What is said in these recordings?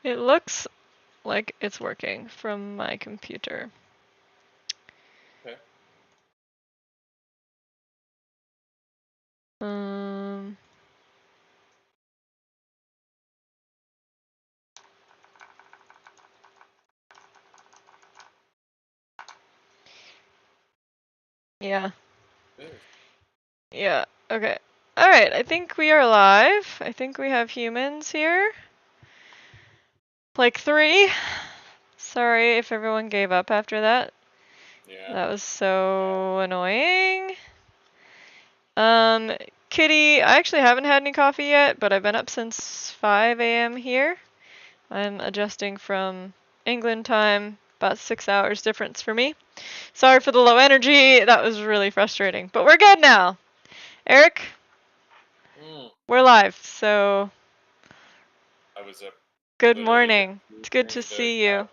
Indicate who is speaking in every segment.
Speaker 1: It looks like it's working from my computer.
Speaker 2: Okay.
Speaker 1: Yeah.
Speaker 2: Good.
Speaker 1: Yeah. Okay. All right. I think we are live. I think we have humans here. Like 3. Sorry if everyone gave up after that.
Speaker 2: Yeah.
Speaker 1: That was so annoying. Kitty, I actually haven't had any coffee yet, but I've been up since 5 a.m. here. I'm adjusting from England time, about 6 hours difference for me. Sorry for the low energy, that was really frustrating, but we're good now. Eric, we're live, so
Speaker 2: I was up
Speaker 1: good
Speaker 2: literally
Speaker 1: morning. It's good to
Speaker 2: during the
Speaker 1: see you.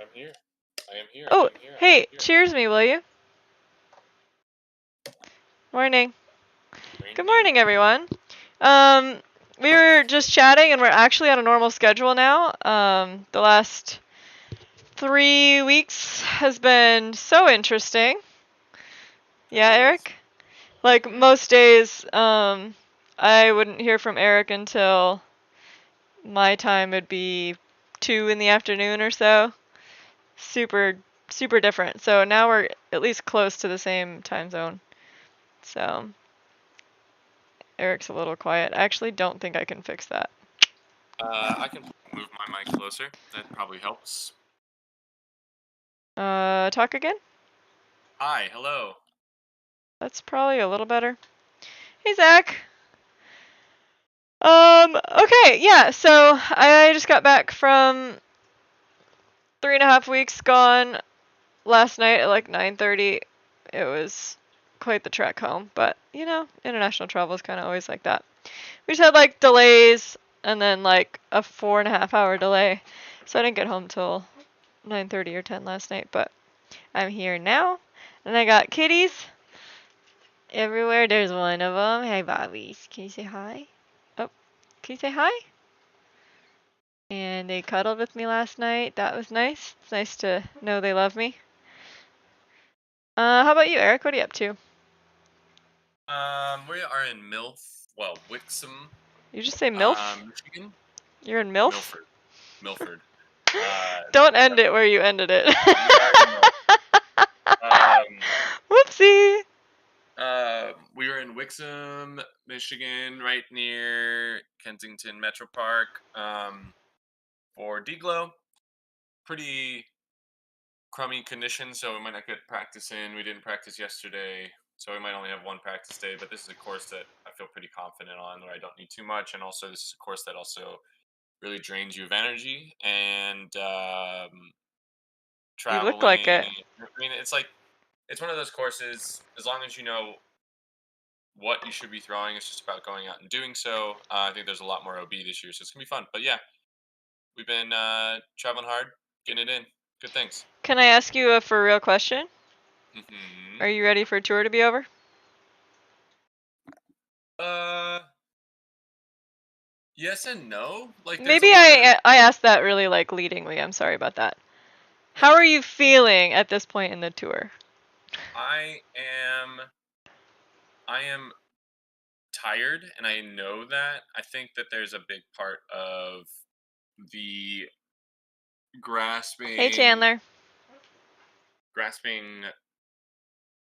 Speaker 2: I'm here. I am here. I
Speaker 1: Oh,
Speaker 2: am here. I am
Speaker 1: hey,
Speaker 2: here.
Speaker 1: cheers me, will you? Morning. Good
Speaker 2: Morning.
Speaker 1: morning, everyone. We were just chatting, and we're actually on a normal schedule now. The last 3 weeks has been so interesting. Yeah, Eric? Like most days, I wouldn't hear from Eric until my time would be 2 in the afternoon or so. Super, super different. So now we're at least close to the same time zone. So Eric's a little quiet. I actually don't think I can fix that.
Speaker 2: I can move my mic closer. That probably helps.
Speaker 1: Talk again?
Speaker 2: Hi. Hello.
Speaker 1: That's probably a little better. Hey, Zach. Okay, yeah, so I just got back from 3.5 weeks gone last night at like 9:30. It was quite the trek home, but you know, international travel is kind of always like that. We just had like delays and then like a 4.5 hour delay, so I didn't get home till 9:30 or 10 last night. But I'm here now, and I got kitties everywhere. There's one of them. Hey, Bobbies, can you say hi? Oh, can you say hi? And they cuddled with me last night. That was nice. It's nice to know they love me. How about you, Eric? What are you up to?
Speaker 2: We are in Wixom,
Speaker 1: You just say MILF?
Speaker 2: Michigan.
Speaker 1: You're in MILF?
Speaker 2: Milford. Milford.
Speaker 1: Don't end it where you ended it.
Speaker 2: We are in Milford.
Speaker 1: Whoopsie.
Speaker 2: We were in Wixom, Michigan, right near Kensington Metro Park, for Deglow. Pretty crummy conditions, so we might not get practice in. We didn't practice yesterday, so we might only have one practice day. But this is a course that I feel pretty confident on, where I don't need too much, and also this is a course that also really drains you of energy and
Speaker 1: You look like
Speaker 2: traveling.
Speaker 1: it.
Speaker 2: I mean, it's one of those courses. As long as you know what you should be throwing, it's just about going out and doing so. I think there's a lot more OB this year, so it's gonna be fun. But yeah, we've been traveling hard, getting it in. Good things.
Speaker 1: Can I ask you a for real question?
Speaker 2: Mm-hmm.
Speaker 1: Are you ready for tour to be over?
Speaker 2: Uh, yes and no. Like, there's a
Speaker 1: Maybe
Speaker 2: lot of.
Speaker 1: I asked that really like leadingly. I'm sorry about that. How
Speaker 2: Yeah,
Speaker 1: are you feeling at this point in the tour?
Speaker 2: I am. I am tired, and I know that. I think that there's a big part of the
Speaker 1: Hey,
Speaker 2: grasping,
Speaker 1: Chandler.
Speaker 2: grasping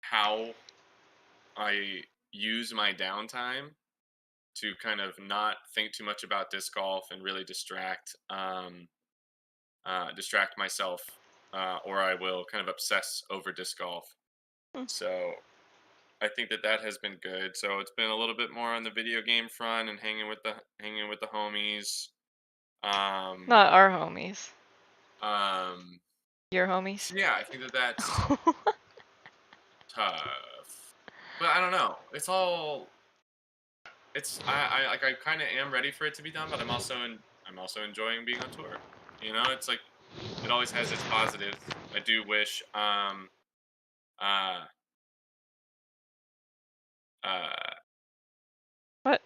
Speaker 2: how I use my downtime to kind of not think too much about disc golf and really distract myself, or I will kind of obsess over disc golf.
Speaker 1: Hmm.
Speaker 2: So I think that has been good. So it's been a little bit more on the video game front and hanging with the homies. Um,
Speaker 1: Not our homies.
Speaker 2: um,
Speaker 1: Your homies.
Speaker 2: so yeah, I think that's tough, but I don't know. I kind of am ready for it to be done, but I'm also enjoying being on tour. It's like it always has its positives. I do wish uh uh
Speaker 1: What?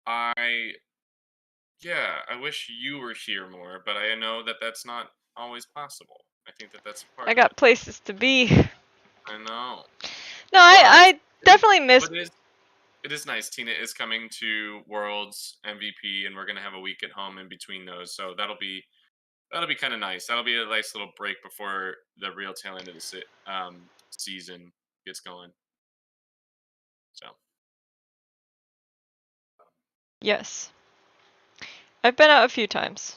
Speaker 2: I Yeah, I wish you were here more, but I know that that's not always possible. I think that that's a
Speaker 1: I
Speaker 2: part of
Speaker 1: got
Speaker 2: it.
Speaker 1: places to be.
Speaker 2: I know.
Speaker 1: No,
Speaker 2: But
Speaker 1: I definitely miss.
Speaker 2: but it is nice. Tina is coming to Worlds MVP, and we're gonna have a week at home in between those, so that'll be kind of nice. That'll be a nice little break before the real tail end of the season gets going. So,
Speaker 1: Yes. I've been out a few times.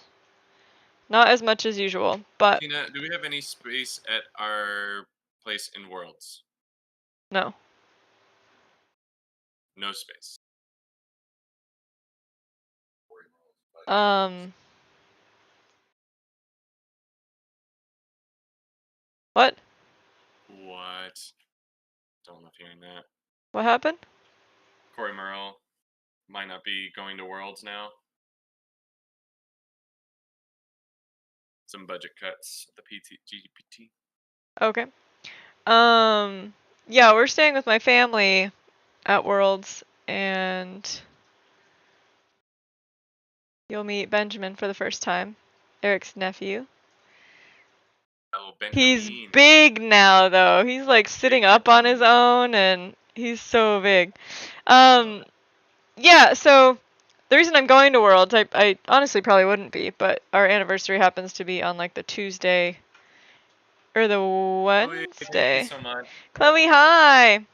Speaker 1: Not as much as usual, but
Speaker 2: Tina, do we have any space at our place in Worlds?
Speaker 1: no.
Speaker 2: No space.
Speaker 1: Um, what?
Speaker 2: What? Don't love hearing that.
Speaker 1: What happened?
Speaker 2: Corey Merle might not be going to Worlds now. Some budget cuts at the GPT.
Speaker 1: Okay. Yeah, we're staying with my family at Worlds, and you'll meet Benjamin for the first time, Eric's nephew.
Speaker 2: Oh,
Speaker 1: He's
Speaker 2: Benjamin.
Speaker 1: big now, though. He's like sitting
Speaker 2: Big
Speaker 1: up on his
Speaker 2: Benjamin.
Speaker 1: own, and he's so big. Um, yeah, so the reason I'm going to Worlds, I honestly probably wouldn't be, but our anniversary happens to be on like the Tuesday or the
Speaker 2: Chloe, thank you
Speaker 1: Wednesday.
Speaker 2: so much.
Speaker 1: Chloe, hi!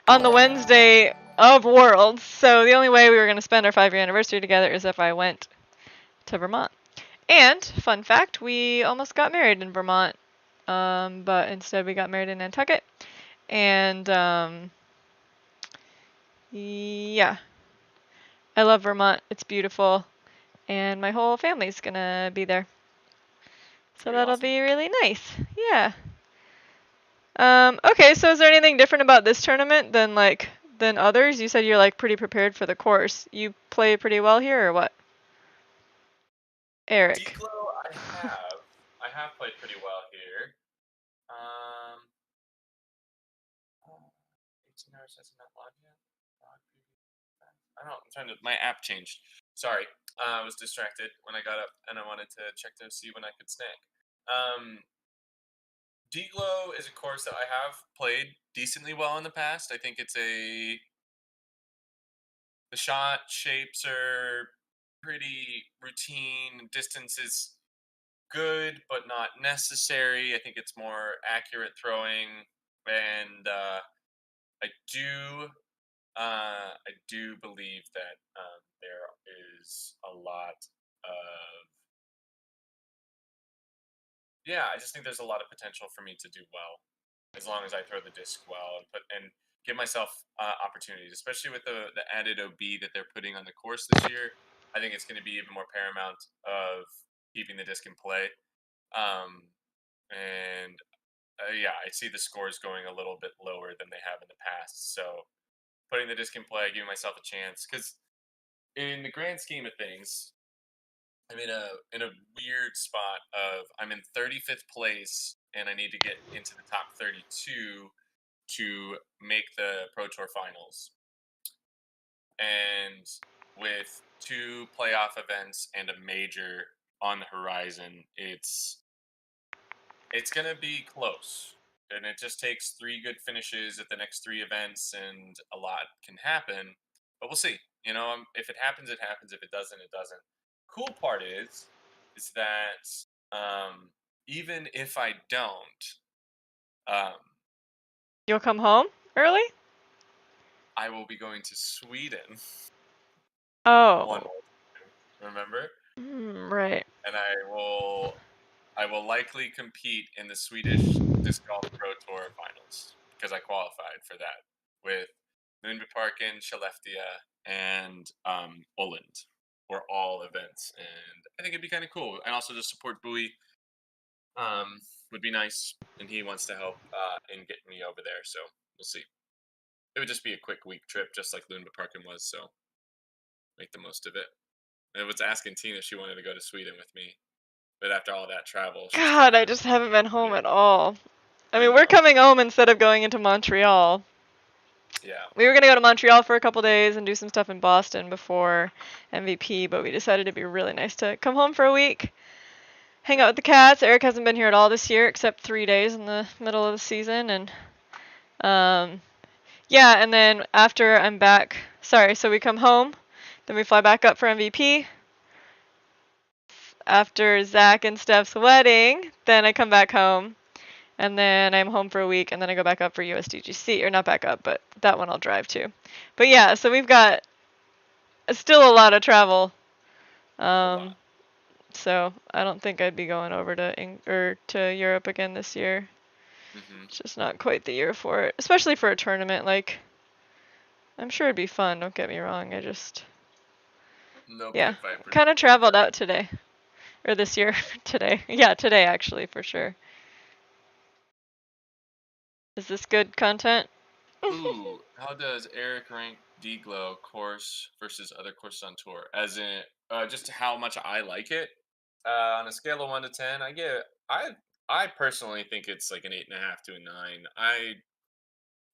Speaker 1: On the Wednesday of Worlds, so the only way we were going to spend our 5-year anniversary together is if I went to Vermont. And, fun fact, we almost got married in Vermont, but instead we got married in Nantucket. And, yeah, I love Vermont. It's beautiful. And my whole family's gonna be there.
Speaker 2: It's
Speaker 1: So
Speaker 2: gonna be
Speaker 1: that'll
Speaker 2: awesome.
Speaker 1: be really nice. Yeah. Okay, so is there anything different about this tournament than others? You said you're like pretty prepared for the course. You play pretty well here or what? Eric.
Speaker 2: Declo, I have played pretty well here. Um, 18 hours has not logged yet. I don't know. I'm trying to. My app changed. Sorry, I was distracted when I got up, and I wanted to check to see when I could snack. Um, Deglow is a course that I have played decently well in the past. I think the shot shapes are pretty routine. Distance is good, but not necessary. I think it's more accurate throwing, and I do I do believe that there is a lot of yeah. I just think there's a lot of potential for me to do well as long as I throw the disc well and give myself opportunities, especially with the added OB that they're putting on the course this year. I think it's going to be even more paramount of keeping the disc in play. Um, and yeah, I see the scores going a little bit lower than they have in the past. So putting the disc in play, giving myself a chance, because in the grand scheme of things, I'm in a weird spot of I'm in 35th place and I need to get into the top 32 to make the Pro Tour finals. And with two playoff events and a major on the horizon, it's gonna be close. And it just takes three good finishes at the next three events, and a lot can happen. But we'll see. If it happens, it happens. If it doesn't, it doesn't. Cool part is that even if I don't, um,
Speaker 1: You'll come home early?
Speaker 2: I will be going to Sweden one
Speaker 1: Oh.
Speaker 2: more time. Remember,
Speaker 1: Right.
Speaker 2: and I will likely compete in the Swedish Disc Golf Pro Tour finals because I qualified for that with Lundbyparken, Skellefteå, and Åland for all events, and I think it'd be kind of cool. And also to support Bowie would be nice, and he wants to help in getting me over there. So we'll see. It would just be a quick week trip, just like Lundbyparken was. So make the most of it. And I was asking Tina if she wanted to go to Sweden with me, but after all that travel, she's kind
Speaker 1: God, I
Speaker 2: of
Speaker 1: just haven't been home
Speaker 2: yeah.
Speaker 1: at all. I
Speaker 2: I
Speaker 1: mean, we're
Speaker 2: know.
Speaker 1: coming home instead of going into Montreal.
Speaker 2: Yeah.
Speaker 1: We were gonna go to Montreal for a couple days and do some stuff in Boston before MVP, but we decided it'd be really nice to come home for a week, hang out with the cats. Eric hasn't been here at all this year except 3 days in the middle of the season, and yeah, and then after I'm back, so we come home, then we fly back up for MVP. After Zach and Steph's wedding, then I come back home, and then I'm home for a week, and then I go back up for USDGC, or not back up, but that one I'll drive to. But yeah, so we've got still a lot of travel.
Speaker 2: A lot.
Speaker 1: So I don't think I'd be going over to Europe again this year. It's just not quite the year for it, especially for a tournament. Like, I'm sure it'd be fun. Don't get me wrong.
Speaker 2: No
Speaker 1: Yeah,
Speaker 2: pit vipers.
Speaker 1: kind of traveled out today, or this year. Today, yeah, today actually for sure. Is this good content?
Speaker 2: Ooh, how does Eric rank D-Glow course versus other courses on tour? As in, just how much I like it. On a scale of 1 to 10, I personally think it's like an 8.5 to a 9.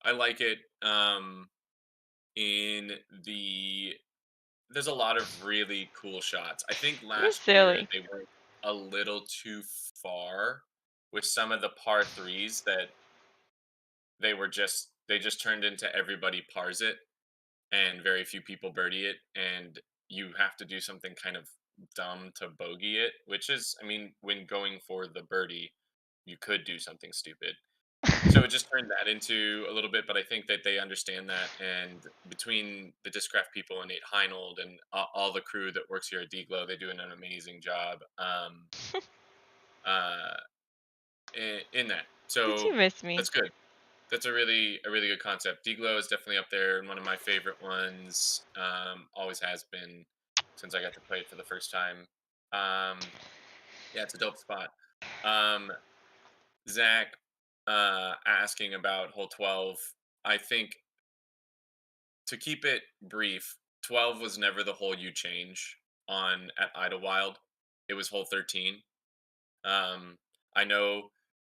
Speaker 2: I like it. In the There's a lot of really cool shots. I think
Speaker 1: You're
Speaker 2: last year
Speaker 1: silly.
Speaker 2: they went a little too far with some of the par threes that they just turned into everybody pars it and very few people birdie it, and you have to do something kind of dumb to bogey it, which is, I mean, when going for the birdie, you could do something stupid. So it just turned that into a little bit, but I think that they understand that, and between the Discraft people and Nate Heinold and all the crew that works here at D-Glow, they're doing an amazing job uh, in that.
Speaker 1: Did
Speaker 2: So
Speaker 1: you miss me?
Speaker 2: that's good. That's a really good concept. D-Glow is definitely up there and one of my favorite ones. Always has been since I got to play it for the first time. Yeah, it's a dope spot. Um, Zach asking about hole 12. I think, to keep it brief, 12 was never the hole you change on at Idlewild. It was hole 13. Um, I know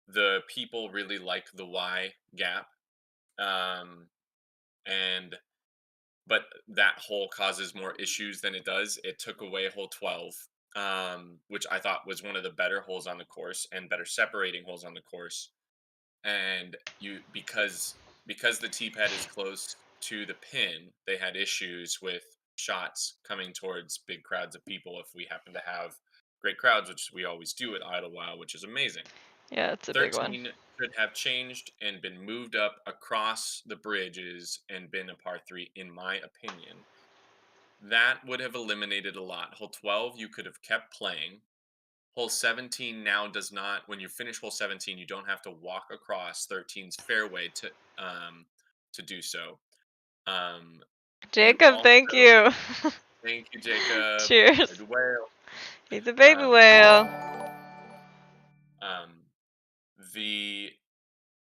Speaker 2: the people really like the Y gap. Um, and but that hole causes more issues than it does. It took away hole 12, which I thought was one of the better holes on the course and better separating holes on the course. And because the tee pad is close to the pin, they had issues with shots coming towards big crowds of people if we happen to have great crowds, which we always do at Idlewild, which is amazing.
Speaker 1: Yeah, it's a big one.
Speaker 2: 13 should have changed and been moved up across the bridges and been a par 3, in my opinion. That would have eliminated a lot. Hole 12, you could have kept playing. Hole 17 now does not, when you finish hole 17, you don't have to walk across 13's fairway to do so. And
Speaker 1: Jacob, thank
Speaker 2: also,
Speaker 1: you.
Speaker 2: thank you, Jacob.
Speaker 1: Cheers.
Speaker 2: Baby whale.
Speaker 1: He's a baby
Speaker 2: Um,
Speaker 1: whale.
Speaker 2: um, the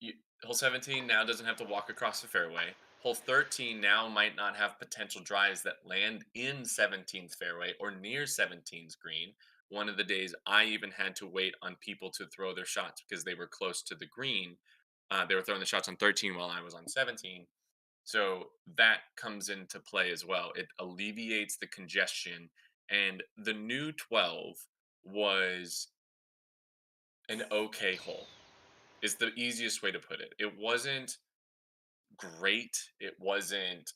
Speaker 2: you, Hole 17 now doesn't have to walk across the fairway. Hole 13 now might not have potential drives that land in 17's fairway or near 17's green. One of the days I even had to wait on people to throw their shots because they were close to the green. They were throwing the shots on 13 while I was on 17. So that comes into play as well. It alleviates the congestion. And the new 12 was an okay hole, is the easiest way to put it. It wasn't great. It wasn't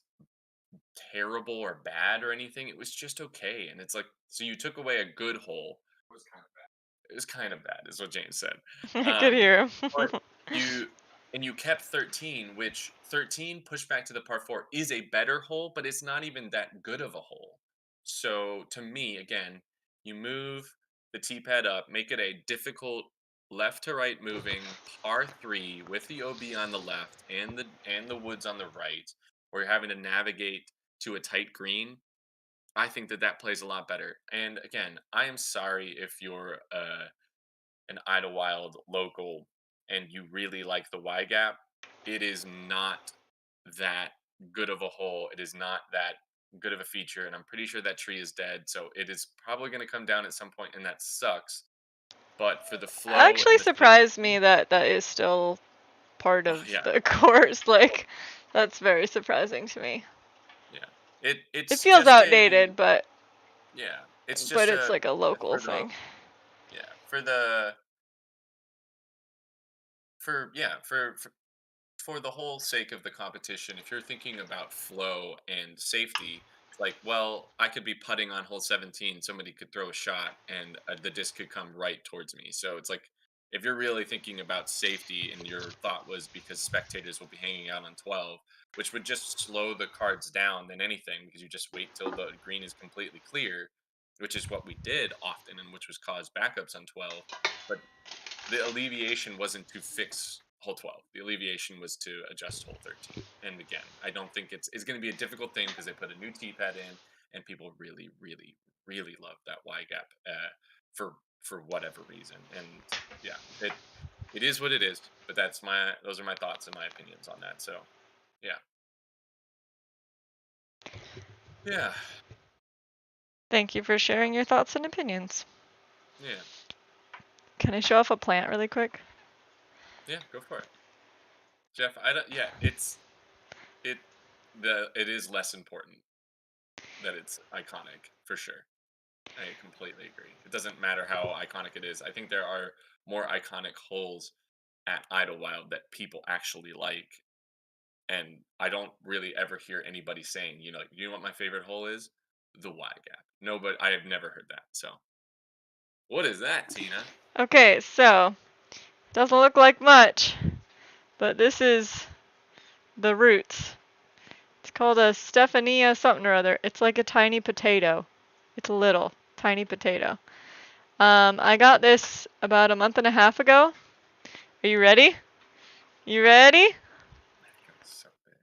Speaker 2: terrible or bad or anything. It was just okay. And it's like, so you took away a good hole. It was kind of bad. It was kind of bad, is what James said.
Speaker 1: I could hear him.
Speaker 2: But you you kept 13, which 13 pushed back to the par 4 is a better hole, but it's not even that good of a hole. So to me, again, you move the tee pad up, make it a difficult left to right moving par 3 with the OB on the left and the woods on the right, where you're having to navigate to a tight green. I think that that plays a lot better. And again, I am sorry if you're an Idlewild local and you really like the Y gap. It is not that good of a hole. It is not that good of a feature, and I'm pretty sure that tree is dead. So it is probably going to come down at some point, and that sucks. But for the flow
Speaker 1: Actually
Speaker 2: and the
Speaker 1: surprised
Speaker 2: safety,
Speaker 1: me that that is still part
Speaker 2: oh
Speaker 1: of
Speaker 2: yeah,
Speaker 1: the course. Like, That's very surprising to me.
Speaker 2: Yeah.
Speaker 1: It
Speaker 2: It's
Speaker 1: feels
Speaker 2: just
Speaker 1: outdated,
Speaker 2: it's
Speaker 1: but
Speaker 2: just
Speaker 1: it's
Speaker 2: a
Speaker 1: like a local
Speaker 2: for the
Speaker 1: thing.
Speaker 2: yeah, for the for yeah, for the whole sake of the competition, if you're thinking about flow and safety, it's like, well, I could be putting on hole 17, somebody could throw a shot and the disc could come right towards me. So it's like, if you're really thinking about safety and your thought was because spectators will be hanging out on 12, which would just slow the cards down than anything because you just wait till the green is completely clear, which is what we did often and which was caused backups on 12. But the alleviation wasn't to fix hole 12. The alleviation was to adjust hole 13. And again, I don't think it's going to be a difficult thing because they put a new tee pad in and people really, really, really love that Y gap for whatever reason. And yeah, it is what it is. But those are my thoughts and my opinions on that. So yeah, yeah,
Speaker 1: Thank you for sharing your thoughts and opinions.
Speaker 2: yeah,
Speaker 1: Can I show off a plant really quick?
Speaker 2: yeah. Go for it, Jeff. I don't. Yeah, it it is less important that it's iconic for sure. I completely agree. It doesn't matter how iconic it is. I think there are more iconic holes at Idlewild that people actually like. And I don't really ever hear anybody saying, like, you know what my favorite hole is? The Y gap. No, but I have never heard that. So, what is that, Tina?
Speaker 1: Okay, so doesn't look like much, but this is the roots. It's called a Stephania something or other. It's like a tiny potato. It's a little tiny potato. I got this about a month and a half ago. Are you ready? You ready?
Speaker 2: I think it was so big.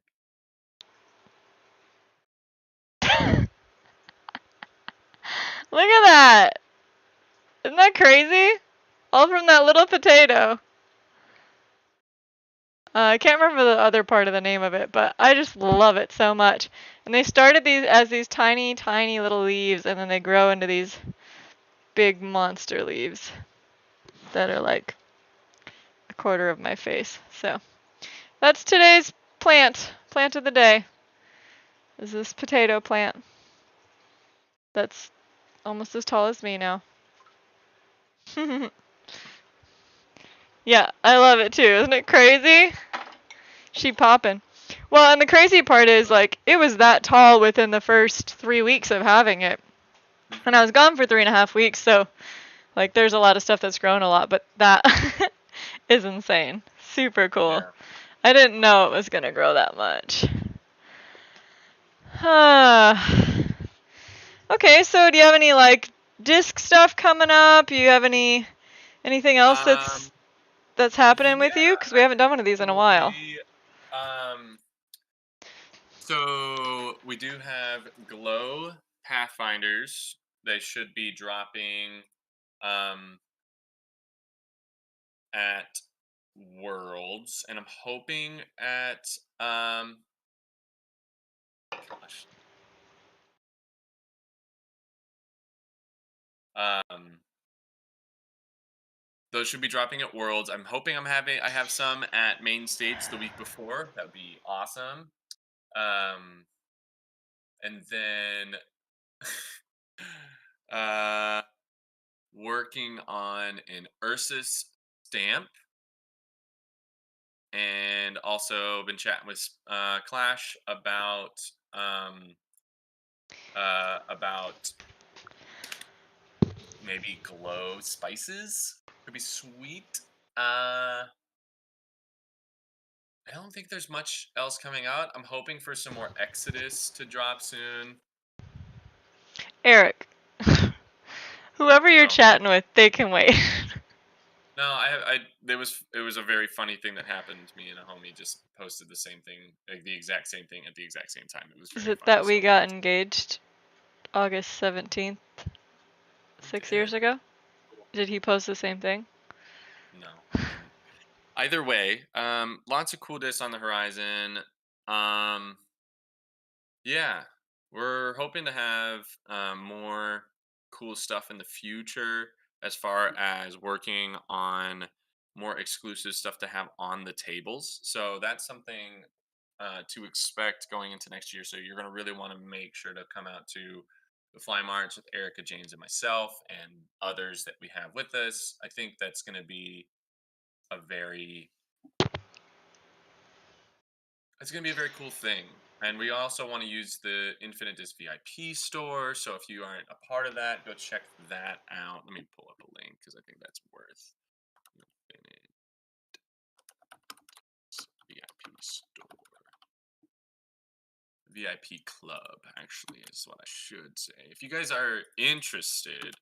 Speaker 1: Look at that. Isn't that crazy? All from that little potato. I can't remember the other part of the name of it, but I just love it so much. And they started these as these tiny, tiny little leaves, and then they grow into these big monster leaves that are like a quarter of my face. So that's today's plant of the day. Is this potato plant that's almost as tall as me now. Yeah, I love it too. Isn't it crazy? She popping. Well, and the crazy part is like it was that tall within the first 3 weeks of having it. And I
Speaker 2: Hmm.
Speaker 1: was gone for 3.5 weeks, so like there's a lot of stuff that's grown a lot, but that is insane. Super cool.
Speaker 2: Yeah.
Speaker 1: I didn't know it was gonna grow that much. Okay, so do you have any like disc stuff coming up? Do you have anything else
Speaker 2: Um,
Speaker 1: that's happening with
Speaker 2: yeah,
Speaker 1: you? Because we haven't done one of these in a while.
Speaker 2: actually, um, so we do have Glow Pathfinders. They should be dropping um, at Worlds, and I'm hoping at gosh, um, those should be dropping at Worlds. I'm hoping I have some at Main Stage the week before. That would be awesome. Um, and then uh, working on an Ursus stamp and also been chatting with Clash about maybe glow spices. Could be sweet. I don't think there's much else coming out. I'm hoping for some more Exodus to drop soon.
Speaker 1: Eric, whoever you're
Speaker 2: Oh
Speaker 1: chatting with, they can wait.
Speaker 2: no, I it was a very funny thing that happened. Me and a homie just posted the same thing, like the exact same thing at the exact same time. It was
Speaker 1: Is
Speaker 2: very
Speaker 1: it
Speaker 2: funny.
Speaker 1: that
Speaker 2: So
Speaker 1: we got engaged August 17th,
Speaker 2: we
Speaker 1: 6 years
Speaker 2: did.
Speaker 1: ago? Did he post the same thing?
Speaker 2: No, he didn't. Either way, lots of coolness on the horizon. Um, yeah, we're hoping to have more cool stuff in the future as far as working on more exclusive stuff to have on the tables. So that's something to expect going into next year. So you're going to really want to make sure to come out to the Fly March with Erica, James, and myself, and others that we have with us. I think that's going to be a very it's going to be a very cool thing. And we also want to use the Infinite Disc VIP store. So if you aren't a part of that, go check that out. Let me pull up a link because I think that's worth Infinite VIP store. VIP club, actually, is what I should say. If you guys are interested,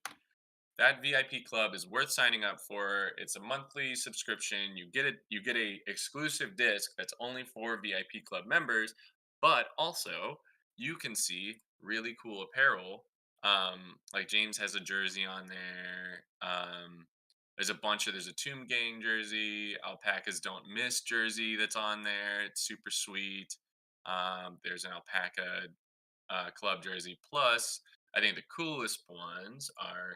Speaker 2: that VIP club is worth signing up for. It's a monthly subscription. You get a exclusive disc that's only for VIP club members, but also you can see really cool apparel. Like James has a jersey on there. There's a Tomb Gang jersey, Alpacas Don't Miss jersey that's on there. It's super sweet. There's an alpaca club jersey. Plus, I think the coolest ones are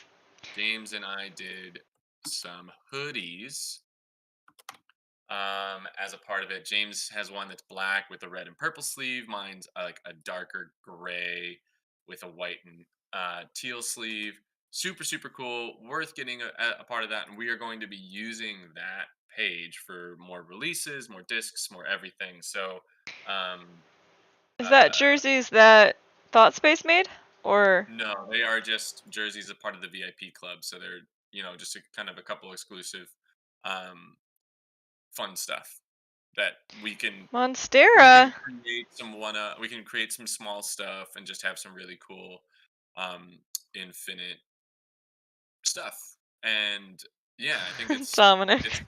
Speaker 2: James and I did some hoodies as a part of it. James has one that's black with a red and purple sleeve. Mine's like a darker gray with a white and teal sleeve. Super, super cool. Worth getting a part of that. And we are going to be using that page for more releases, more discs, more everything. So, um,
Speaker 1: Is that
Speaker 2: uh,
Speaker 1: jerseys that Thought Space made? Or
Speaker 2: no, they are just jerseys a part of the VIP club. So they're, just kind of a couple exclusive um, fun stuff that we can
Speaker 1: Monstera?
Speaker 2: create some small stuff and just have some really cool um infinite stuff. And yeah, I think it's
Speaker 1: Dominic.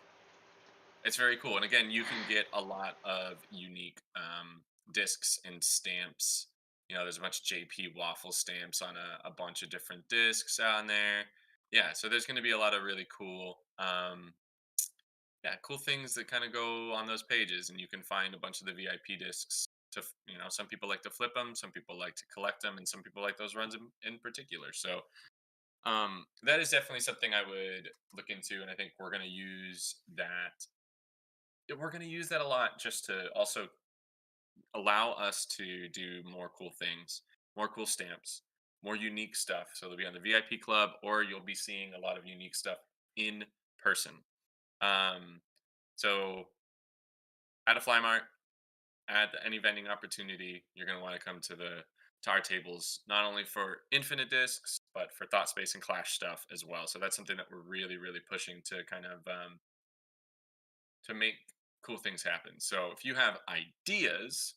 Speaker 2: it's very cool. And again, you can get a lot of unique discs and stamps. There's a bunch of JP waffle stamps on a bunch of different discs on there. Yeah, so there's going to be a lot of really cool yeah, cool things that kind of go on those pages, and you can find a bunch of the VIP discs. Some people like to flip them, some people like to collect them, and some people like those runs in particular. So that is definitely something I would look into, and I think we're going to use that. We're going to use that a lot just to also allow us to do more cool things, more cool stamps, more unique stuff. So they'll be on the VIP club, or you'll be seeing a lot of unique stuff in person. Um, so at a fly mart, at any vending opportunity, you're going to want to come to the tar tables, not only for infinite discs, but for thought space and clash stuff as well. So that's something that we're really, really pushing to kind of to make cool things happen. So if you have ideas,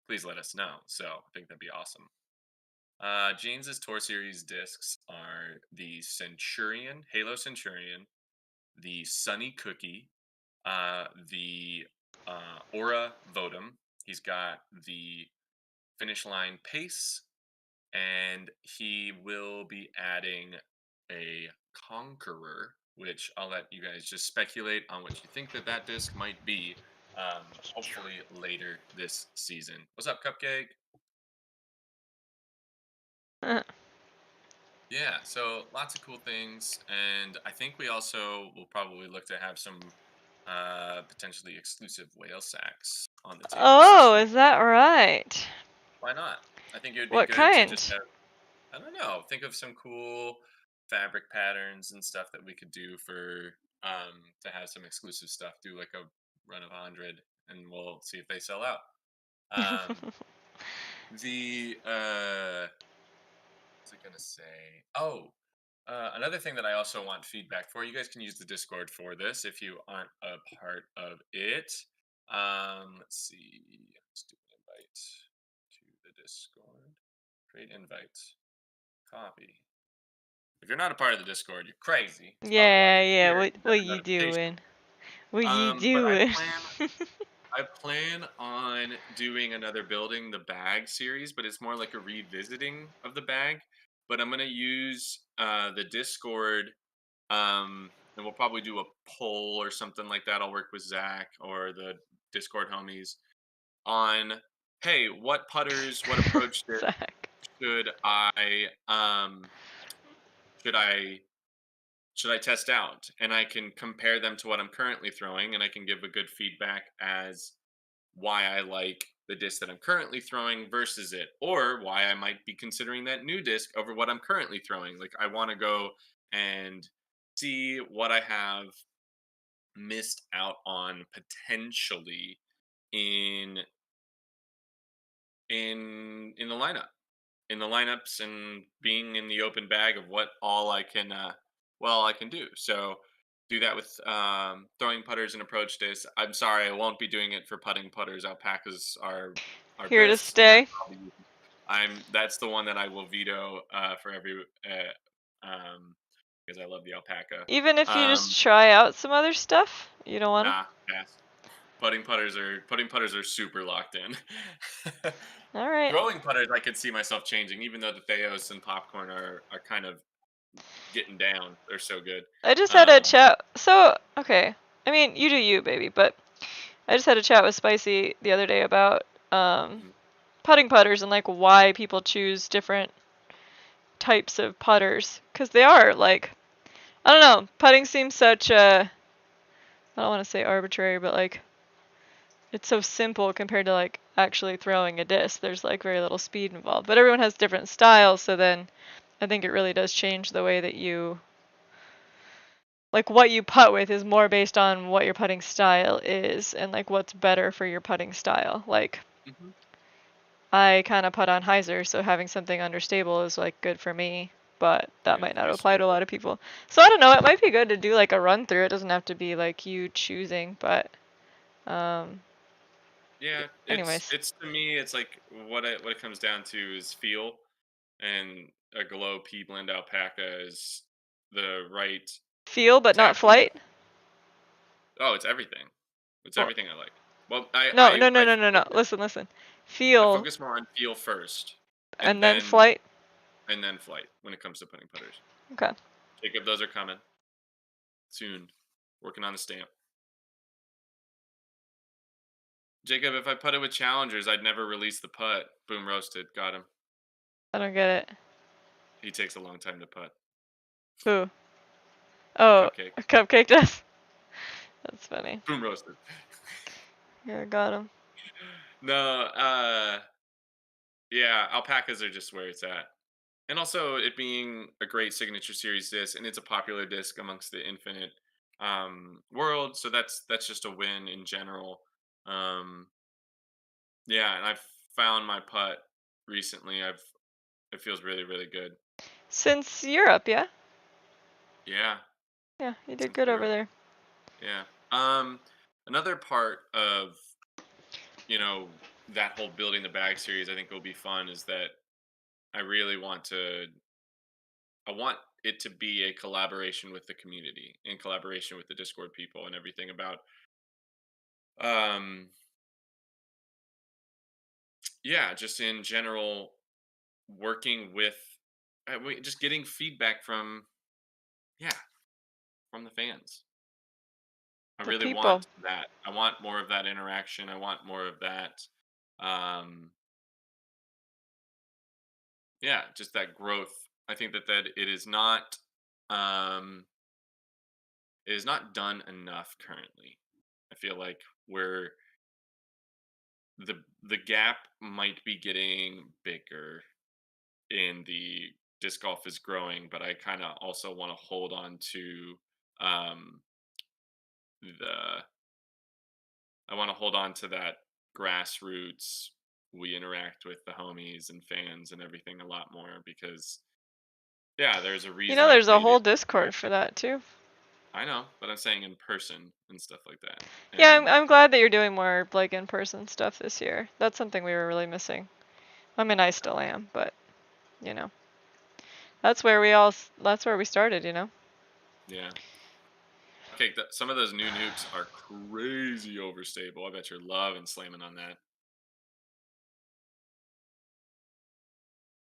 Speaker 2: please let us know. So I think that'd be awesome. James's tour series discs are the Centurion, Halo Centurion, the Sunny Cookie, the Aura Votum. He's got the Finish Line Pace, and he will be adding a Conqueror, which I'll let you guys just speculate on what you think that disc might be. Hopefully later this season. What's up, Cupcake? Yeah, so lots of cool things, and I think we also will probably look to have some potentially exclusive whale sacks on the tables this
Speaker 1: Oh,
Speaker 2: year.
Speaker 1: is that right?
Speaker 2: Why not? I think it would be
Speaker 1: What
Speaker 2: good to just
Speaker 1: kind?
Speaker 2: have, I don't know, think of some cool fabric patterns and stuff that we could do for to have some exclusive stuff. Do like a run of 100, and we'll see if they sell out. Um, the what's I gonna say? Oh, another thing that I also want feedback for. You guys can use the Discord for this if you aren't a part of it. Let's see. Let's do an invite to the Discord. Create invite. Copy. If you're not a part of the Discord, you're crazy. It's probably why
Speaker 1: Yeah,
Speaker 2: you're
Speaker 1: yeah.
Speaker 2: here.
Speaker 1: What
Speaker 2: You got
Speaker 1: what
Speaker 2: a
Speaker 1: you
Speaker 2: notification.
Speaker 1: doing? What you
Speaker 2: But
Speaker 1: doing?
Speaker 2: I plan on doing another building the bag series, but it's more like a revisiting of the bag. But I'm gonna use the Discord, and we'll probably do a poll or something like that. I'll work with Zach or the Discord homies on, hey, what putters, what approach
Speaker 1: Zach.
Speaker 2: should I should I should I test out? And I can compare them to what I'm currently throwing, and I can give a good feedback as why I like the disc that I'm currently throwing versus it, or why I might be considering that new disc over what I'm currently throwing. Like I want to go and see what I have missed out on potentially in in the lineup, in the lineups, and being in the open bag of what all I can I can do. So do that with throwing putters and approach discs. I'm sorry, I won't be doing it for putting putters. Alpacas are
Speaker 1: Here to
Speaker 2: best, and
Speaker 1: stay.
Speaker 2: that's the one that I will veto for every because I love the alpaca.
Speaker 1: Even if you just
Speaker 2: Um,
Speaker 1: try out some other stuff, you don't want
Speaker 2: nah, pass. Putting putters are super locked in.
Speaker 1: them? All right.
Speaker 2: Throwing putters, I could see myself changing, even though the Theos and popcorn are kind of getting down. They're so good.
Speaker 1: I just had a
Speaker 2: Um,
Speaker 1: chat. So, okay. I mean, you do you, baby, but I just had a chat with Spicy the other day about
Speaker 2: mhm.
Speaker 1: putting putters and like why people choose different types of putters, because they are like, I don't know, putting seems such a, I don't want to say arbitrary, but like it's so simple compared to like actually throwing a disc. There's like very little speed involved, but everyone has different styles, so then I think it really does change the way that you, like what you putt with is more based on what your putting style is and like what's better for your putting style. Like
Speaker 2: Mhm.
Speaker 1: I kind of putt on hyzer, so having something understable is like good for me, but that
Speaker 2: Yeah,
Speaker 1: might not
Speaker 2: you're
Speaker 1: apply to a
Speaker 2: slower.
Speaker 1: lot of people. So I don't know, it might be good to do like a run through. It doesn't have to be like you choosing, but um
Speaker 2: Yeah,
Speaker 1: anyways,
Speaker 2: it's to me, it's like what it comes down to is feel, and a glow pea blend alpaca is the right
Speaker 1: feel but not
Speaker 2: tackle.
Speaker 1: flight.
Speaker 2: Oh, it's everything. It's
Speaker 1: Well,
Speaker 2: everything I like. Well,
Speaker 1: no, no, no, no, no, no. Listen, listen.
Speaker 2: I
Speaker 1: Feel
Speaker 2: focus more on feel first, and
Speaker 1: and then
Speaker 2: then
Speaker 1: flight.
Speaker 2: flight when it comes to putting putters.
Speaker 1: Okay.
Speaker 2: Jacob, those are coming soon. Working on the stamp. Jacob, if I putted with challengers, I'd never release the putt. Boom, roasted. Got him.
Speaker 1: I don't get it.
Speaker 2: He takes a long time to putt.
Speaker 1: Who? Oh,
Speaker 2: Cupcake.
Speaker 1: a cupcake does. That's funny.
Speaker 2: Boom, roasted.
Speaker 1: Yeah, I got him.
Speaker 2: No, yeah, alpacas are just where it's at. And also it being a great signature series disc, and it's a popular disc amongst the infinite world, so that's just a win in general. Um yeah, and I've found my putt recently. It feels really, really good.
Speaker 1: Since Europe, yeah?
Speaker 2: Yeah,
Speaker 1: Yeah, you did
Speaker 2: since
Speaker 1: good over
Speaker 2: Europe.
Speaker 1: there.
Speaker 2: Yeah. Another part of, you know, that whole building the bag series I think will be fun is that I really I want it to be a collaboration with the community, in collaboration with the Discord people and everything about um yeah, just in general working with just getting feedback from, yeah, from the fans. I
Speaker 1: The
Speaker 2: really
Speaker 1: people.
Speaker 2: want that. I want more of that interaction. I want more of that um yeah, just that growth. I think that um it is not done enough currently. I feel like we're the gap might be getting bigger in the disc golf is growing, but I kind of also want to hold on to um the I want to hold on to that grassroots. We interact with the homies and fans and everything a lot more because, yeah, there's a
Speaker 1: You know,
Speaker 2: reason I've
Speaker 1: there's a
Speaker 2: made it
Speaker 1: whole Discord for
Speaker 2: interactive.
Speaker 1: that too.
Speaker 2: I know, but I'm saying in person and stuff like that.
Speaker 1: Yeah,
Speaker 2: And
Speaker 1: I'm glad that you're doing more like in-person stuff this year. That's something we were really missing. I mean, I still am, but you know, that's where we started, you know.
Speaker 2: yeah, okay, some of those new nukes are crazy overstable. I bet you're loving slamming on that.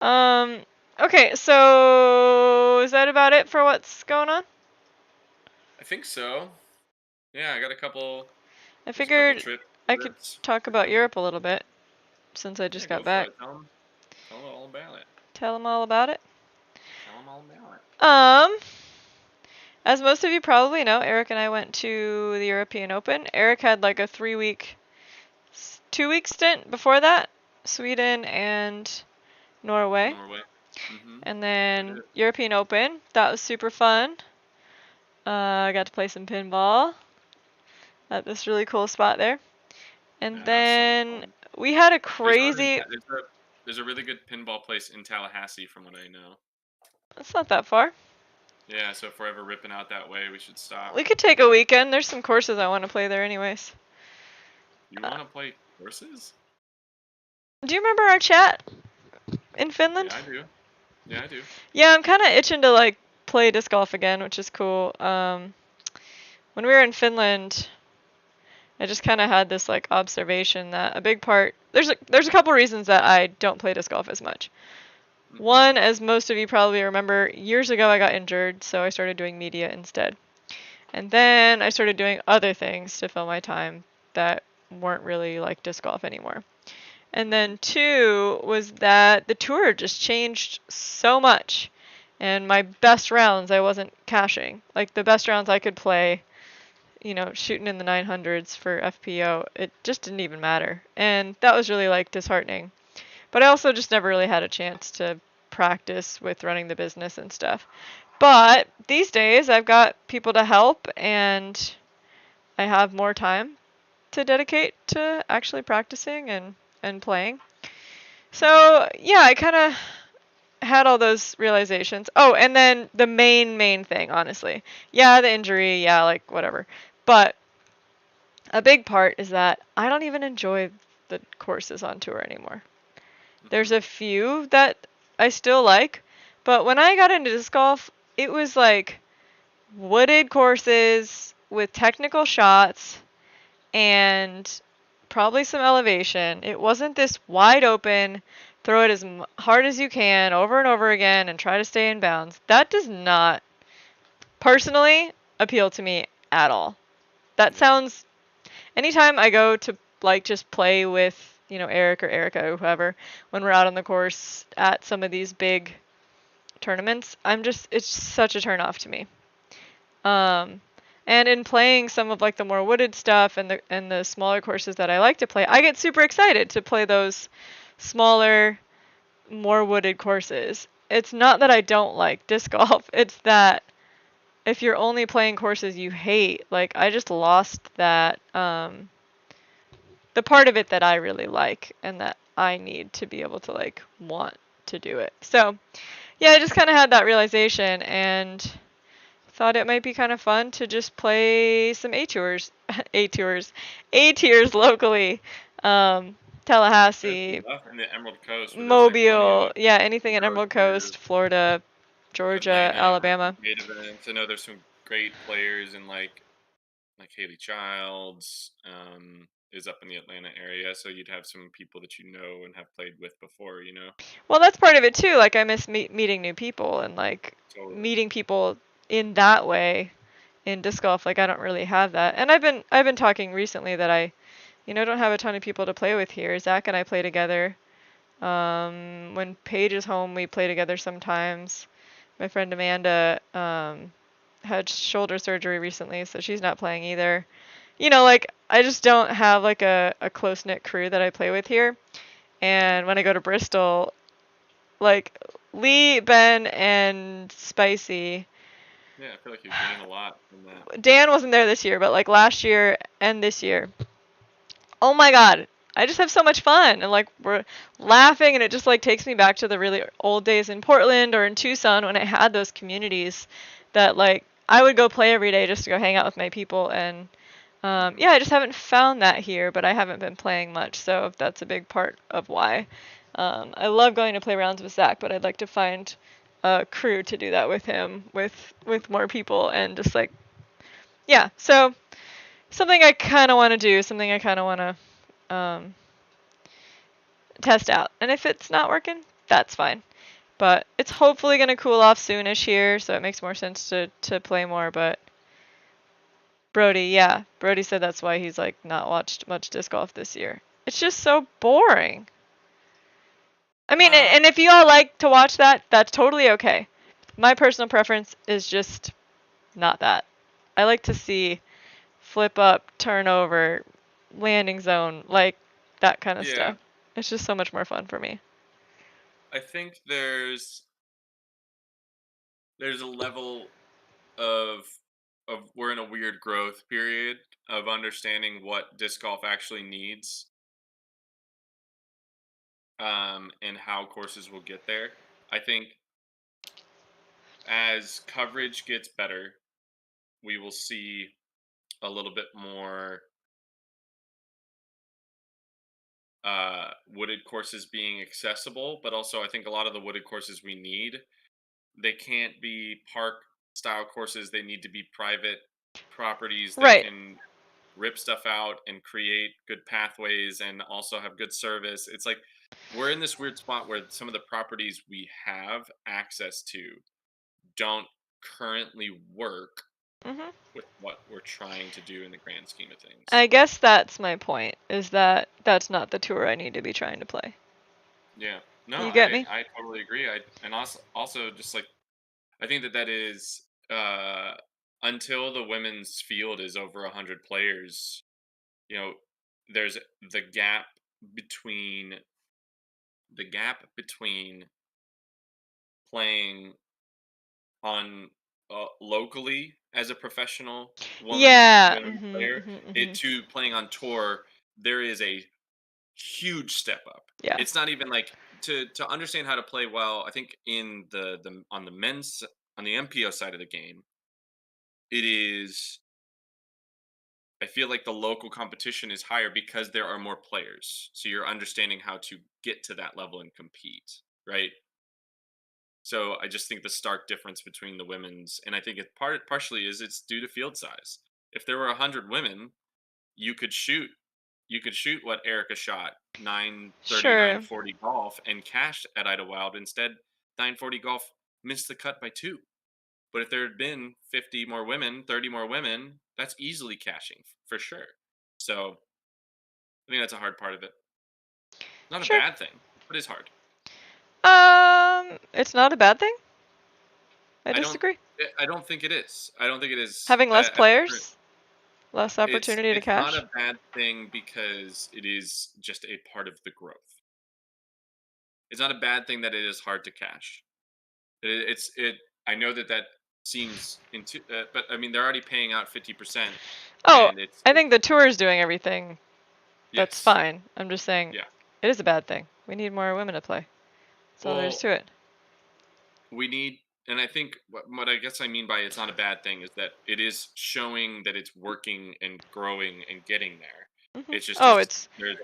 Speaker 1: Um, okay, so is that about it for what's going on?
Speaker 2: I think so. Yeah, I got
Speaker 1: I
Speaker 2: there's a couple
Speaker 1: figured
Speaker 2: trips
Speaker 1: I could
Speaker 2: that's
Speaker 1: talk about
Speaker 2: working.
Speaker 1: Europe a little bit since I
Speaker 2: Yeah,
Speaker 1: just
Speaker 2: go
Speaker 1: got
Speaker 2: for
Speaker 1: back.
Speaker 2: it. Tell them all about it.
Speaker 1: Tell them all about it.
Speaker 2: Tell them all about it.
Speaker 1: Um, as most of you probably know, Eric and I went to the European Open. Eric had like a 3 week 2 week stint before that, Sweden and Norway.
Speaker 2: Mm-hmm.
Speaker 1: And then European Open, that was super fun. I got to play some pinball at this really cool spot there. And then
Speaker 2: so
Speaker 1: we had a crazy...
Speaker 2: There's a really good pinball place in Tallahassee from what I know.
Speaker 1: It's not that far.
Speaker 2: Yeah, so if we're ever ripping out that way, we should stop.
Speaker 1: We could take a weekend. There's some courses I want to play there anyways.
Speaker 2: You want to play courses?
Speaker 1: Do you remember our chat in Finland?
Speaker 2: Yeah, I do. Yeah, I do.
Speaker 1: Yeah, I'm kind of itching to like play disc golf again, which is cool. When we were in Finland, I just kind of had this like observation that a big part... There's a couple reasons that I don't play disc golf as much. One, as most of you probably remember, years ago I got injured, so I started doing media instead. And then I started doing other things to fill my time that weren't really like disc golf anymore. And then two was that the tour just changed so much. And my best rounds I wasn't cashing. Like the best rounds I could play, you know, shooting in the 900s for FPO, it just didn't even matter. And that was really like disheartening. But I also just never really had a chance to practice with running the business and stuff. But these days I've got people to help and I have more time to dedicate to actually practicing and playing. So yeah, I kind of had all those realizations. Oh, and then the main thing, honestly. Yeah, the injury, yeah, like whatever. But a big part is that I don't even enjoy the courses on tour anymore. There's a few that I still like, but when I got into disc golf, it was like wooded courses with technical shots and probably some elevation. It wasn't this wide open, throw it as hard as you can over and over again and try to stay in bounds. That does not personally appeal to me at all. That sounds... Anytime I go to like just play with, you know, Eric or Erica or whoever, when we're out on the course at some of these big tournaments, it's such a turn off to me. And in playing some of like the more wooded stuff and the smaller courses that I like to play, I get super excited to play those smaller, more wooded courses. It's not that I don't like disc golf, it's that if you're only playing courses you hate, like I just lost that the part of it that I really like and that I need to be able to like want to do it. So yeah, I just kind of had that realization and thought it might be kind of fun to just play some A tiers locally. Tallahassee,
Speaker 2: in the Emerald Coast,
Speaker 1: Mobile, yeah, anything in Emerald Coast, Florida, Georgia,
Speaker 2: Atlanta,
Speaker 1: Alabama.
Speaker 2: Great events. I know there's some great players in like Haley Childs is up in the Atlanta area, so you'd have some people that you know and have played with before, you know.
Speaker 1: Well, that's part of it too. Like I miss meeting new people and like meeting people in that way in disc golf. Like I don't really have that. And I've been talking recently that I, you know, don't have a ton of people to play with here. Zach and I play together. When Paige is home, we play together sometimes. My friend Amanda had shoulder surgery recently, so she's not playing either. You know, like I just don't have like a close-knit crew that I play with here. And when I go to Bristol, like Lee, Ben, and Spicy.
Speaker 2: Yeah, I feel like you gain a lot from that.
Speaker 1: Dan wasn't there this year, but like last year and this year. Oh my God. I just have so much fun and like we're laughing and it just like takes me back to the really old days in Portland or in Tucson when I had those communities that like I would go play every day just to go hang out with my people and yeah, I just haven't found that here, but I haven't been playing much, so that's a big part of why. I love going to play rounds with Zach, but I'd like to find a crew to do that with him, with more people, and just like, yeah. So something I kind of want to do, something I kind of want to test out. And if it's not working, that's fine. But it's hopefully going to cool off soonish here, so it makes more sense to play more, but Brody, yeah. Brody said that's why he's like not watched much disc golf this year. It's just so boring. I mean, and if you all like to watch that, that's totally okay. My personal preference is just not that. I like to see flip up, turn over, landing zone. Like, that kind of
Speaker 2: Yeah.
Speaker 1: stuff. It's just so much more fun for me.
Speaker 2: I think there's a level of we're in a weird growth period of understanding what disc golf actually needs, and how courses will get there. I think as coverage gets better, we will see a little bit more wooded courses being accessible, but also I think a lot of the wooded courses we need, they can't be park style courses. They need to be private properties that
Speaker 1: Right.
Speaker 2: can rip stuff out and create good pathways and also have good service. It's like we're in this weird spot where some of the properties we have access to don't currently work
Speaker 1: Mhm.
Speaker 2: with what we're trying to do in the grand scheme of things.
Speaker 1: I guess that's my point, is that that's not the tour I need to be trying to play.
Speaker 2: Yeah. No,
Speaker 1: You get
Speaker 2: I
Speaker 1: me?
Speaker 2: I totally agree. And also just like I think that that is until the women's field is over 100 players, you know, there's the gap between playing on locally as a professional
Speaker 1: Yeah.
Speaker 2: women's
Speaker 1: Mhm.
Speaker 2: player
Speaker 1: Mhm.
Speaker 2: it
Speaker 1: Mhm.
Speaker 2: to playing on tour. There is a huge step up.
Speaker 1: Yeah.
Speaker 2: It's not even like to understand how to play well. I think in the on the men's on the MPO side of the game, it is. I feel like the local competition is higher because there are more players. So you're understanding how to get to that level and compete, right? So I just think the stark difference between the women's, and I think it partially is it's due to field size. If there were 100 women, you could shoot what Erica shot, 930,
Speaker 1: Sure.
Speaker 2: 940 golf, and cash at Idlewild. Instead, 940 golf missed the cut by 2. But if there had been 50 more women, 30 more women, that's easily cashing for sure. So I think that's a hard part of it. Not a
Speaker 1: Sure.
Speaker 2: bad thing, but it's hard.
Speaker 1: It's not a bad thing. I
Speaker 2: I don't
Speaker 1: disagree.
Speaker 2: I don't think it is. I don't think it is
Speaker 1: Having less
Speaker 2: at the current.
Speaker 1: players, less opportunity to
Speaker 2: It's not
Speaker 1: cash.
Speaker 2: a bad thing because it is just a part of the growth. It's not a bad thing that it is hard to cash. It. I know that that seems into, but I mean they're already paying out 50%,
Speaker 1: Oh,
Speaker 2: and
Speaker 1: I
Speaker 2: it's
Speaker 1: think the tour is doing everything. That's
Speaker 2: yes,
Speaker 1: fine. I'm just saying
Speaker 2: yeah.
Speaker 1: it is a bad thing. We need more women to play. That's all there is
Speaker 2: Well,
Speaker 1: to it.
Speaker 2: we need, and I think what I guess I mean by it's not a bad thing is that it is showing that it's working and growing and getting there.
Speaker 1: Mhm.
Speaker 2: It's just
Speaker 1: Oh, it's much
Speaker 2: there's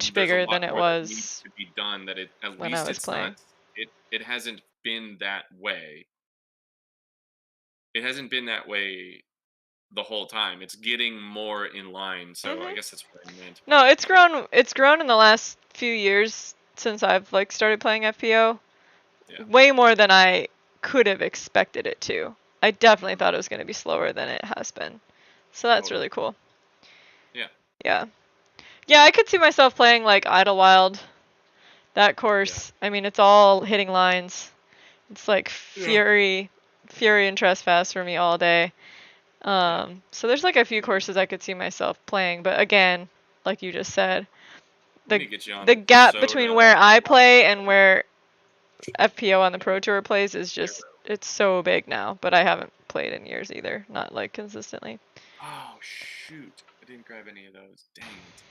Speaker 2: a
Speaker 1: bigger
Speaker 2: lot
Speaker 1: than it
Speaker 2: more that needs
Speaker 1: was
Speaker 2: to be done. That it at
Speaker 1: when I
Speaker 2: least
Speaker 1: was
Speaker 2: it's not
Speaker 1: playing.
Speaker 2: it hasn't been that way. It hasn't been that way the whole time. It's getting more in line. So I
Speaker 1: Mhm.
Speaker 2: guess that's what I meant
Speaker 1: No,
Speaker 2: by
Speaker 1: it's
Speaker 2: I think.
Speaker 1: grown. It's grown in the last few years since I've like started playing FPO.
Speaker 2: Yeah.
Speaker 1: Way more than I could have expected it to. I definitely
Speaker 2: Hmm.
Speaker 1: thought it was going to be slower than it has been. So that's
Speaker 2: Totally.
Speaker 1: really cool.
Speaker 2: Yeah.
Speaker 1: Yeah. Yeah, I could see myself playing like Idlewild. That
Speaker 2: Yeah.
Speaker 1: course, I mean, it's all hitting lines. It's like
Speaker 2: Yeah.
Speaker 1: fury and trespass for me all day.
Speaker 2: Yeah.
Speaker 1: So there's like a few courses I could see myself playing, but again, like you just said,
Speaker 2: We
Speaker 1: the
Speaker 2: need to get you on
Speaker 1: the
Speaker 2: the
Speaker 1: gap
Speaker 2: soda.
Speaker 1: between where I play and where FPO on the Pro Tour plays is just
Speaker 2: Arrow.
Speaker 1: it's so big now. But I haven't played in years either, not like consistently.
Speaker 2: Oh shoot! I didn't grab any of those. Dang it.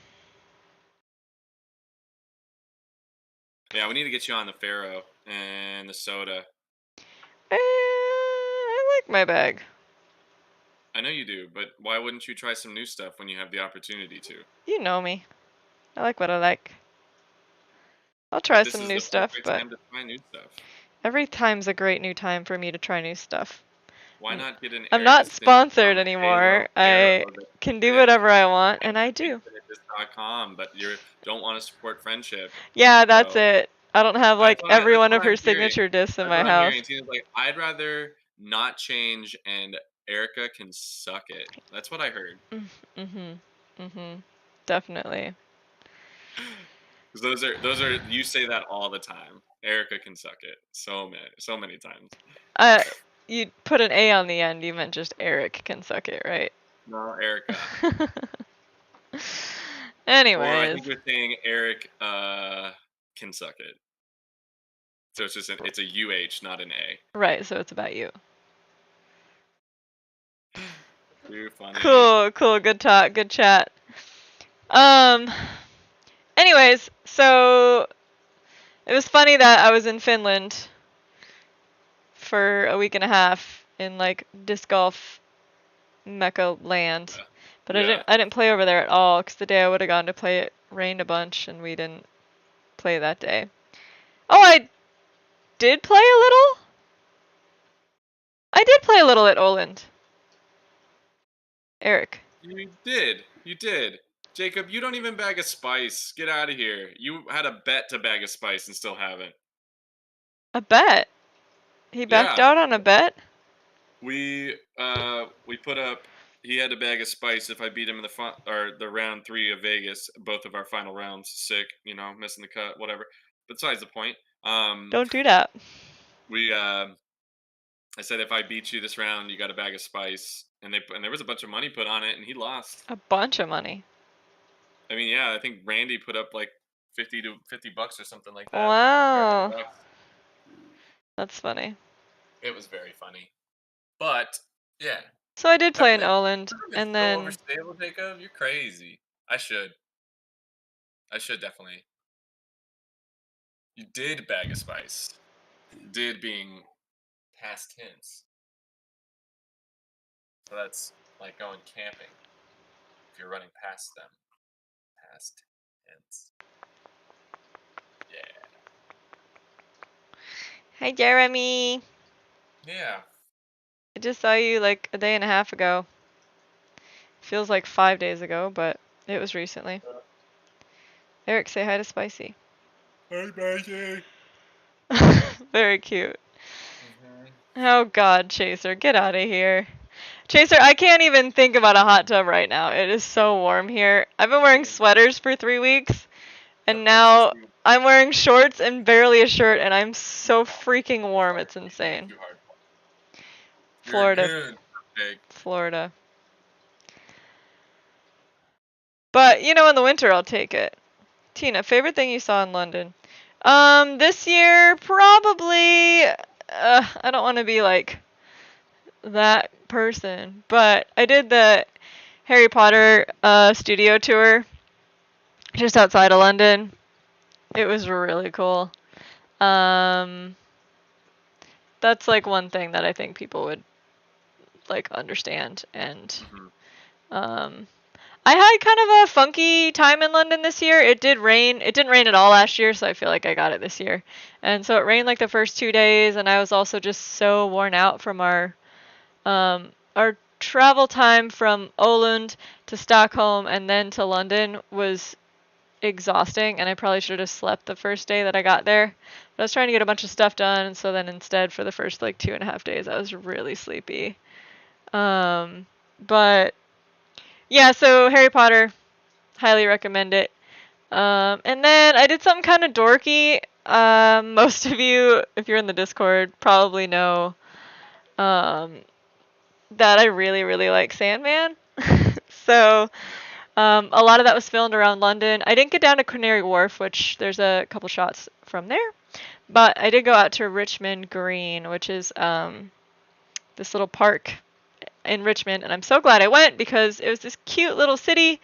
Speaker 2: Yeah, we need to get you on the Pharaoh and the soda.
Speaker 1: I like my bag.
Speaker 2: I know you do, but why wouldn't you try some new stuff when you have the opportunity to?
Speaker 1: You know me. I like what I like. I'll
Speaker 2: But
Speaker 1: try
Speaker 2: this
Speaker 1: some
Speaker 2: is
Speaker 1: new
Speaker 2: the
Speaker 1: stuff,
Speaker 2: perfect
Speaker 1: but
Speaker 2: time to try new stuff.
Speaker 1: every time's a great new time for me to try new stuff.
Speaker 2: Why not get an
Speaker 1: I'm
Speaker 2: Erica
Speaker 1: not
Speaker 2: Stinson
Speaker 1: sponsored
Speaker 2: on the
Speaker 1: anymore.
Speaker 2: Halo
Speaker 1: I
Speaker 2: Pharaoh that's
Speaker 1: can do
Speaker 2: sick
Speaker 1: whatever I want, and
Speaker 2: at
Speaker 1: I do.
Speaker 2: infinitesis.com, but you don't want to support friendship.
Speaker 1: Yeah, that's
Speaker 2: So
Speaker 1: it. I don't have like every
Speaker 2: that's
Speaker 1: one
Speaker 2: what
Speaker 1: of her
Speaker 2: I'm hearing.
Speaker 1: signature discs in
Speaker 2: That's
Speaker 1: my
Speaker 2: what I'm
Speaker 1: house.
Speaker 2: hearing. Tina's like, I'd rather not change and Erica can suck it. That's what I heard.
Speaker 1: Mhm. Mhm. Definitely.
Speaker 2: Because those are you say that all the time. Erica can suck it so many times.
Speaker 1: Uh, you put an A on the end. You meant just Eric can suck it, right?
Speaker 2: No, Erica. Or I
Speaker 1: Anyways.
Speaker 2: think you're saying Eric can suck it. So it's just it's a UH, not an A.
Speaker 1: Right, so it's about you.
Speaker 2: Too funny.
Speaker 1: Cool, good talk, good chat. Anyways, so it was funny that I was in Finland for a week and a half in like disc golf Mecca land. But
Speaker 2: Yeah.
Speaker 1: I didn't play over there at all because the day I would have gone to play it rained a bunch and we didn't play that day. Oh, I did play a little? I did play a little at Oland. Eric.
Speaker 2: You did. You did. Jacob, you don't even bag a spice. Get out of here. You had a bet to bag a spice and still haven't.
Speaker 1: A bet? He backed
Speaker 2: Yeah.
Speaker 1: out on a bet?
Speaker 2: We put up he had to bag a spice if I beat him in the round 3 of Vegas, both of our final rounds. Sick, missing the cut, whatever. Besides the point.
Speaker 1: Don't do that.
Speaker 2: We I said if I beat you this round, you got a bag of spice, and there was a bunch of money put on it, and he lost.
Speaker 1: A bunch of money.
Speaker 2: I mean, yeah, I think Randy put up like $50 or something like that.
Speaker 1: Wow.
Speaker 2: $100.
Speaker 1: That's funny.
Speaker 2: It was very funny, but yeah.
Speaker 1: So I did play in Oland, and then
Speaker 2: overstable, Jacob. You're crazy. I should definitely. You did bag a spice. Did being past tense. So that's like going camping. If you're running past them. Past tense. Yeah.
Speaker 1: Hi, Jeremy.
Speaker 2: Yeah.
Speaker 1: I just saw you like a day and a half ago. Feels like 5 days ago, but it was recently. Eric, say hi to Spicy.
Speaker 2: Hi, Spicy.
Speaker 1: Very cute. Oh God, Chaser, get out of here. Chaser, I can't even think about a hot tub right now. It is so warm here. I've been wearing sweaters for 3 weeks, and now I'm wearing shorts and barely a shirt, and I'm so freaking warm. It's insane. Florida. Florida. But, in the winter, I'll take it. Tina, favorite thing you saw in London? This year, probably, I don't want to be like that person, but I did the Harry Potter studio tour just outside of London. It was really cool. That's like one thing that I think people would like understand, and I had kind of a funky time in London this year. It did rain. It didn't rain at all last year, so I feel like I got it this year. And so it rained like the first 2 days, and I was also just so worn out from our travel time from Åland to Stockholm and then to London was exhausting, and I probably should have slept the first day that I got there. But I was trying to get a bunch of stuff done, and so then instead for the first like 2.5 days I was really sleepy. But yeah, so Harry Potter, highly recommend it. And then I did something kind of dorky. Most of you, if you're in the Discord, probably know that I really, really like Sandman. So a lot of that was filmed around London. I didn't get down to Canary Wharf, which there's a couple shots from there. But I did go out to Richmond Green, which is this little park in Richmond. And I'm so glad I went because it was this cute little city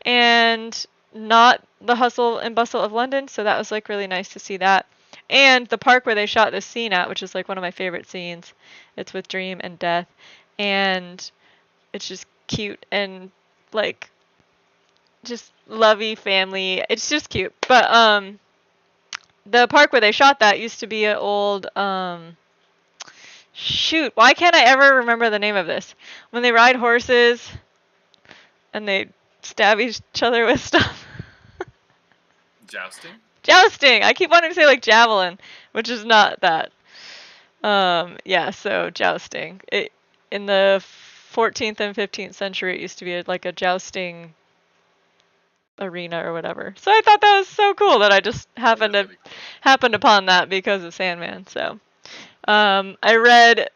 Speaker 1: and not the hustle and bustle of London. So that was like really nice to see that. And the park where they shot this scene at, which is like one of my favorite scenes. It's with Dream and Death. And it's just cute and like just lovey family. It's just cute. But the park where they shot that used to be an old shoot, why can't I ever remember the name of this? When they ride horses and they stab each other with stuff.
Speaker 2: Jousting?
Speaker 1: Jousting. I keep wanting to say like javelin, which is not that. Yeah, so jousting. In the 14th and 15th century, it used to be like a jousting arena or whatever. So I thought that was so cool that I just happened upon that because of Sandman. So I read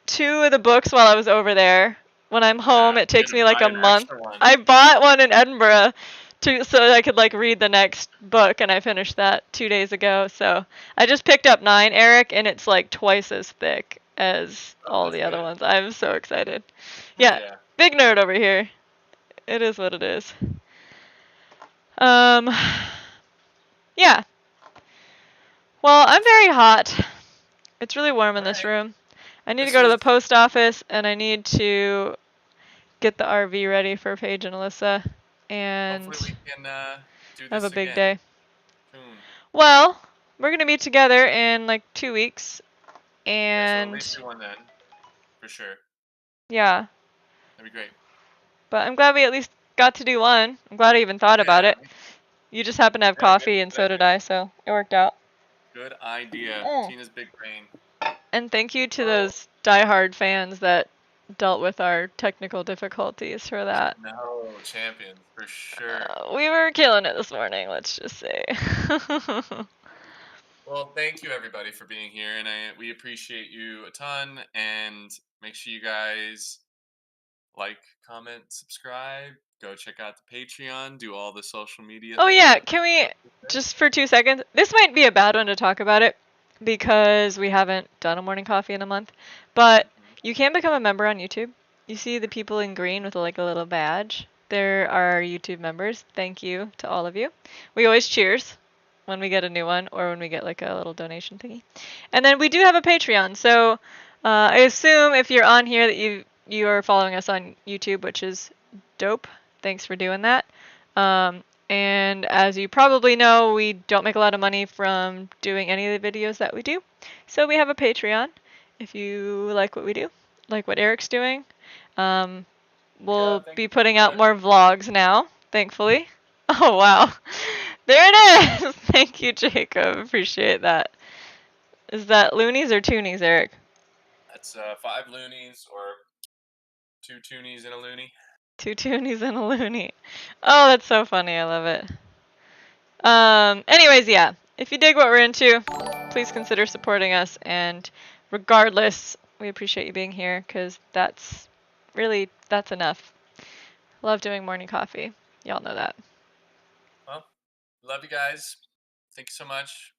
Speaker 1: 2 of the books while I was over there. When I'm home, it takes me like a month. I bought one in Edinburgh so I could like read the next book, and I finished that 2 days ago. So I just picked up 9, Eric, and it's like twice as thick as
Speaker 2: Oh,
Speaker 1: all
Speaker 2: that's
Speaker 1: the other
Speaker 2: good.
Speaker 1: ones. I'm so excited.
Speaker 2: Heck
Speaker 1: Yeah,
Speaker 2: yeah.
Speaker 1: big nerd over here. It is what it is. Um, yeah. Well, I'm very hot. It's really warm in
Speaker 2: All
Speaker 1: this
Speaker 2: right.
Speaker 1: room. I need to
Speaker 2: This
Speaker 1: go to
Speaker 2: was
Speaker 1: the post office, and I need to get the RV ready for Paige and Alyssa,
Speaker 2: hopefully
Speaker 1: and
Speaker 2: we can do
Speaker 1: have a
Speaker 2: this
Speaker 1: big
Speaker 2: again
Speaker 1: day.
Speaker 2: soon.
Speaker 1: Well, we're gonna meet together in like 2 weeks,
Speaker 2: Okay, so at least
Speaker 1: and
Speaker 2: do one then, for sure.
Speaker 1: yeah.
Speaker 2: That'd be great.
Speaker 1: But I'm glad we at least got to do one. I'm glad I even thought about
Speaker 2: Yeah.
Speaker 1: it. You just happened to have
Speaker 2: Yeah.
Speaker 1: coffee, and
Speaker 2: Good
Speaker 1: so did
Speaker 2: idea.
Speaker 1: I, so it worked out.
Speaker 2: Good idea.
Speaker 1: Mm.
Speaker 2: Tina's big brain.
Speaker 1: And thank you to
Speaker 2: Oh,
Speaker 1: those diehard fans that dealt with our technical difficulties for that.
Speaker 2: no, champions for sure.
Speaker 1: We were killing it this morning, let's just say.
Speaker 2: Well, thank you everybody for being here, and we appreciate you a ton. And make sure you guys like, comment, subscribe. Go check out the Patreon. Do all the social media
Speaker 1: Oh
Speaker 2: things
Speaker 1: yeah,
Speaker 2: that.
Speaker 1: can we just for 2 seconds? This might be a bad one to talk about it because we haven't done a morning coffee in a month, but
Speaker 2: Mhm.
Speaker 1: you can become a member on YouTube. You see the people in green with like a little badge. They're our YouTube members. Thank you to all of you. We always cheers when we get a new one or when we get like a little donation thingy. And then we do have a Patreon. So I assume if you're on here that you are following us on YouTube, which is dope. Thanks for doing that. And as you probably know, we don't make a lot of money from doing any of the videos that we do. So we have a Patreon if you like what we do, like what Eric's doing. Um,
Speaker 2: Yeah,
Speaker 1: we'll
Speaker 2: thank
Speaker 1: be
Speaker 2: you so
Speaker 1: putting out
Speaker 2: much.
Speaker 1: more vlogs now, thankfully. Oh, wow. There it is. Thank you, Jacob. Appreciate that. Is that loonies or toonies, Eric?
Speaker 2: That's 5 loonies or 2 toonies and a loony.
Speaker 1: 2 toonies and a loony. Oh, that's so funny. I love it. Anyways, yeah. If you dig what we're into, please consider supporting us. And regardless, we appreciate you being here because that's enough. Love doing morning coffee. Y'all know that.
Speaker 2: Well, love you guys. Thank you so much.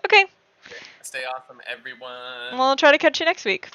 Speaker 1: Okay.
Speaker 2: Stay awesome, everyone.
Speaker 1: We'll try to catch you next week.